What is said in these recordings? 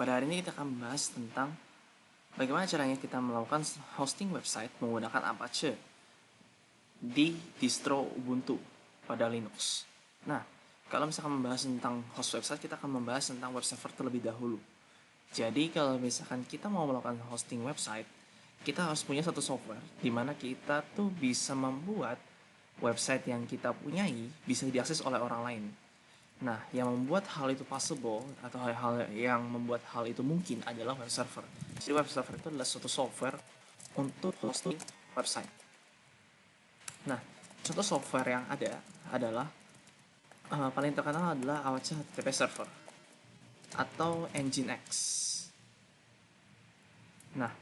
pada hari ini kita akan membahas tentang bagaimana caranya kita melakukan hosting website menggunakan Apache di distro Ubuntu pada Linux. Nah, kalau misalkan membahas tentang host website, kita akan membahas tentang web server terlebih dahulu. Jadi kalau misalkan kita mau melakukan hosting website, kita harus punya satu software di mana kita tuh bisa membuat website yang kita punyai bisa diakses oleh orang lain. Nah, yang membuat hal itu possible atau hal-hal yang membuat hal itu mungkin adalah web server. Jadi web server itu adalah suatu software untuk hosting website. Nah, contoh software yang ada adalah paling terkenal adalah Apache HTTP Server atau Nginx. Nah,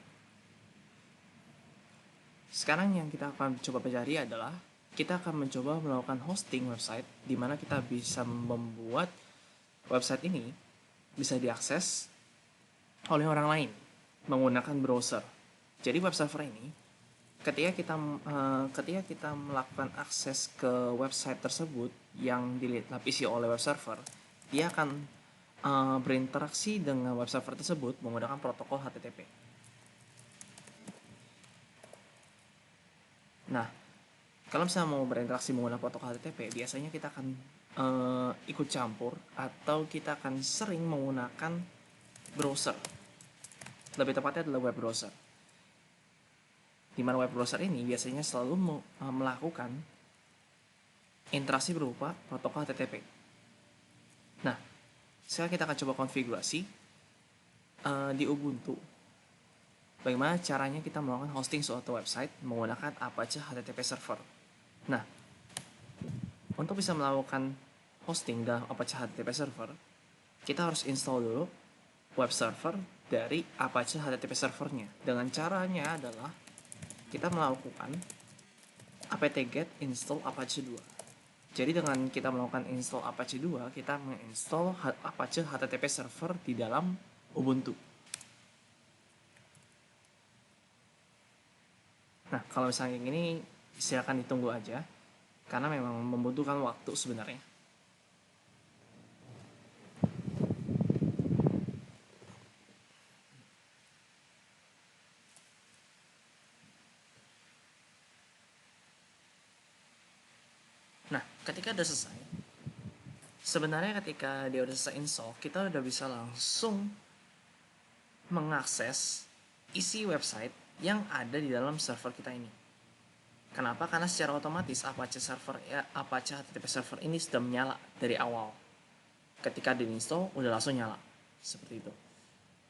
sekarang yang kita akan coba pelajari adalah kita akan mencoba melakukan hosting website di mana kita bisa membuat website ini bisa diakses oleh orang lain menggunakan browser. Jadi web server ini ketika kita melakukan akses ke website tersebut yang dilapisi oleh web server, dia akan berinteraksi dengan web server tersebut menggunakan protokol HTTP. Nah, kalau misalnya mau berinteraksi menggunakan protokol HTTP, biasanya kita akan ikut campur atau kita akan sering menggunakan browser. Lebih tepatnya adalah web browser. Di mana web browser ini biasanya selalu melakukan interaksi berupa protokol HTTP. Nah, sekarang kita akan coba konfigurasi di Ubuntu. Bagaimana caranya kita melakukan hosting suatu website menggunakan Apache HTTP Server. Nah, untuk bisa melakukan hosting dalam Apache HTTP Server, kita harus install dulu web server dari Apache HTTP Servernya. Dengan caranya adalah kita melakukan apt-get install Apache 2. Jadi dengan kita melakukan install Apache 2, kita menginstall Apache HTTP Server di dalam Ubuntu. Nah, kalau misalnya ini silakan ditunggu aja, karena memang membutuhkan waktu sebenarnya. Nah, ketika udah selesai, sebenarnya ketika dia udah selesai install, kita udah bisa langsung mengakses isi website yang ada di dalam server kita ini. Kenapa? Karena secara otomatis Apache HTTP server ini sudah menyala dari awal. Ketika di-install, udah langsung nyala. Seperti itu.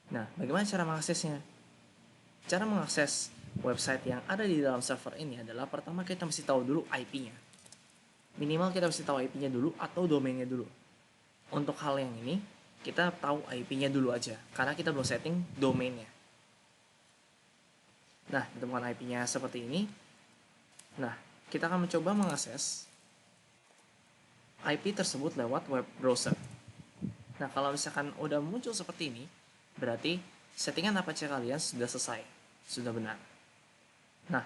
Nah, bagaimana cara mengaksesnya? Cara mengakses website yang ada di dalam server ini adalah pertama kita mesti tahu dulu IP-nya. Minimal kita mesti tahu IP-nya dulu atau domainnya dulu. Untuk hal yang ini, kita tahu IP-nya dulu aja, karena kita belum setting domainnya. Nah, ditemukan IP-nya seperti ini. Nah, kita akan mencoba mengakses IP tersebut lewat web browser. Nah, kalau misalkan udah muncul seperti ini, berarti settingan Apache kalian sudah selesai, sudah benar. Nah,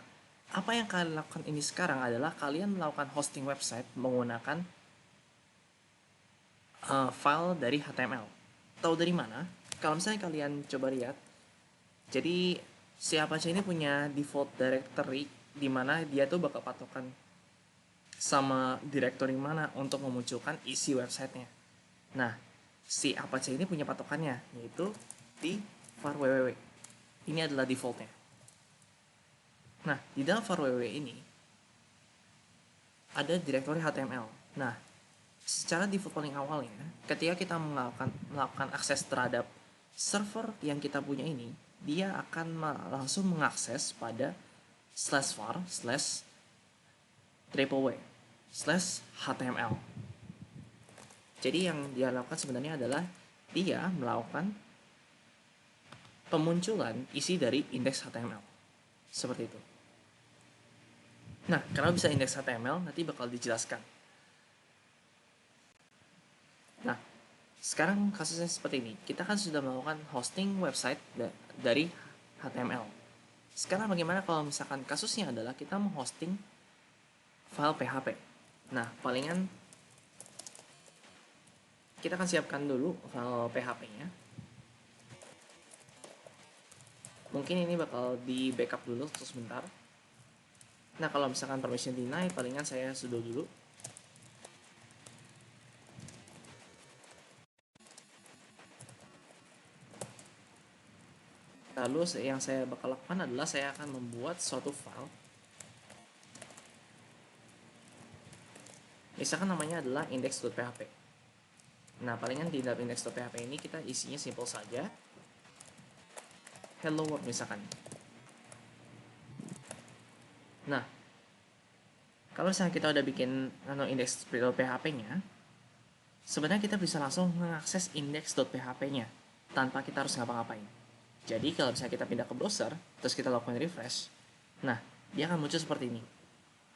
apa yang kalian lakukan ini sekarang adalah kalian melakukan hosting website menggunakan file dari HTML. Tahu dari mana? Kalau misalnya kalian coba lihat, jadi si Apache ini punya default directory di mana dia tuh bakal patokan sama directory mana untuk memunculkan isi websitenya. Nah, si Apache ini punya patokannya, yaitu di var www. Ini adalah defaultnya. Nah, di dalam var www ini ada directory HTML. Nah, secara default paling awalnya, ketika kita melakukan akses terhadap server yang kita punya ini, dia akan langsung mengakses pada /var/www/html. Jadi yang dia lakukan sebenarnya adalah dia melakukan pemunculan isi dari indeks HTML. Seperti itu. Nah, kalau bisa indeks HTML, nanti bakal dijelaskan. Nah, sekarang kasusnya seperti ini. Kita kan sudah melakukan hosting website dari HTML. Sekarang bagaimana kalau misalkan kasusnya adalah kita menghosting file PHP. Nah, palingan kita akan siapkan dulu file PHP-nya. Mungkin ini bakal di backup dulu untuk sebentar. Nah, kalau misalkan permission deny, palingan saya sudo dulu. Lalu yang saya bakal lakukan adalah saya akan membuat suatu file. Misalkan namanya adalah index.php. Nah, palingan di dalam index.php ini kita isinya simple saja. Hello world misalkan. Nah, kalau misalnya kita udah bikin index.php-nya, sebenarnya kita bisa langsung mengakses index.php-nya tanpa kita harus ngapa-ngapain. Jadi kalau misalnya kita pindah ke browser, terus kita lakukan refresh, nah, dia akan muncul seperti ini.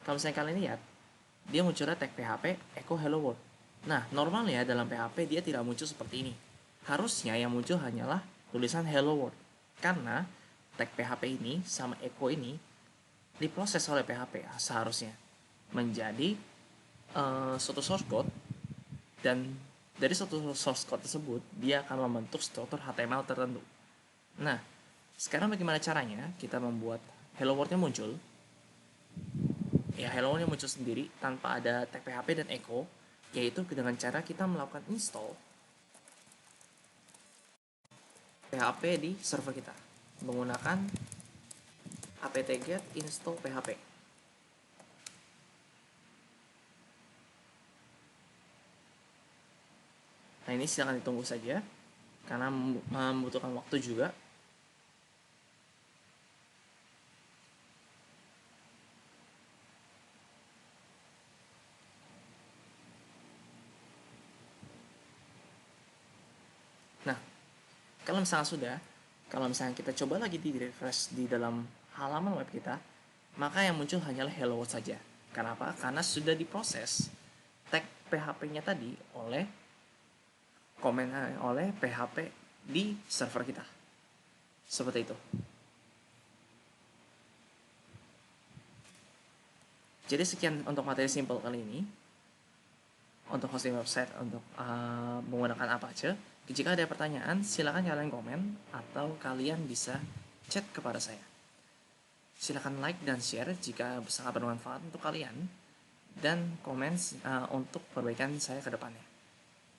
Kalau misalnya kalian lihat, dia munculnya tag PHP echo hello world. Nah, normalnya dalam PHP dia tidak muncul seperti ini. Harusnya yang muncul hanyalah tulisan hello world. Karena tag PHP ini sama echo ini diproses oleh PHP seharusnya menjadi suatu source code, dan dari suatu source code tersebut dia akan membentuk struktur HTML tertentu. Nah, sekarang bagaimana caranya kita membuat hello world-nya muncul? Ya, hello world-nya muncul sendiri tanpa ada tag PHP dan echo, yaitu dengan cara kita melakukan install PHP di server kita menggunakan apt-get install PHP. Nah, ini silahkan ditunggu saja karena membutuhkan waktu juga. Nah, kalau misalnya sudah, kalau misalnya kita coba lagi di refresh di dalam halaman web kita, maka yang muncul hanyalah hello world saja. Kenapa? Karena sudah diproses tag PHP-nya tadi oleh PHP di server kita. Seperti itu. Jadi sekian untuk materi simple kali ini. Untuk hosting website untuk menggunakan Apache. Jika ada pertanyaan, silakan kalian komen atau kalian bisa chat kepada saya. Silakan like dan share jika sangat bermanfaat untuk kalian, dan komen untuk perbaikan saya ke depannya.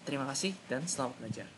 Terima kasih dan selamat belajar.